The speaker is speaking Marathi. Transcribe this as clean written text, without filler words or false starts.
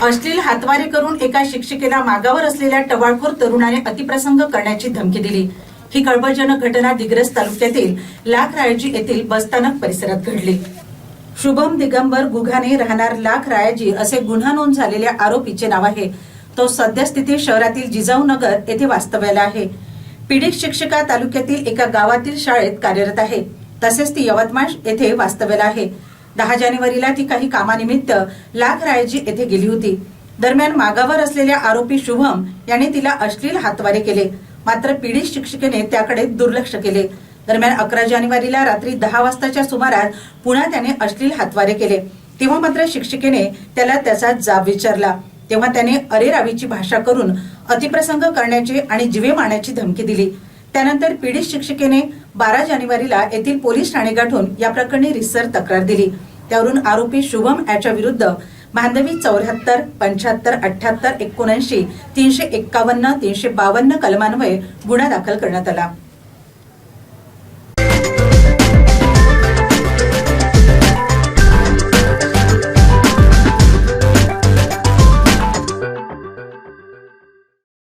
अश्लील हातवारे करून एका शिक्षिकेला मागावर असलेल्या टवाळखोर तरुणाने अतिप्रसंग करण्याची धमकी दिली। ही कळबळजनक घटना दिग्रस तालुक्यातील लाखरायाजी येथील बसस्थानक परिसरात घडली। शुभम दिगंबर गुघाने राहणार लाखरायाजी असे गुन्हा नोंद झालेल्या आरोपीचे नाव आहे। तो सद्यस्थिती शहरातील जिजाऊनगर येथे वास्तव्याला आहे। पीडित शिक्षिका तालुक्यातील एका गावातील शाळेत कार्यरत आहे। तसेच ती यवतमाळ येथे वास्तव्याला आहे। 10 जानेवारीला ती काही कामानिमित्त लाखरायाजी येथे गेली होती। दरम्यान मागावर असलेल्या आरोपी शुभम याने तिला अश्लील हातवारे केले, मात्र पीडित शिक्षिकेने त्याकडे दुर्लक्ष केले। दरम्यान 11 जानेवारीला रात्री 10 वाजताच्या सुमारास पुन्हा त्याने अश्लील हातवारे केले। तेव्हा मात्र शिक्षिकेने त्याला त्याचा जाब विचारला, तेव्हा त्याने अरेरावीची भाषा करून अतिप्रसंग करण्याची आणि जीवे मारण्याची धमकी दिली। त्यानंतर पीडित शिक्षिकेने 12 जानेवारीला येथील पोलीस ठाणे गाठून या प्रकरणी रितसर तक्रार दिली। त्यावरून आरोपी शुभम याच्या विरुद्ध बांधवी 74, 75, 78, 79, 351, 352 कलमान्वये गुन्हा दाखल करण्यात आला।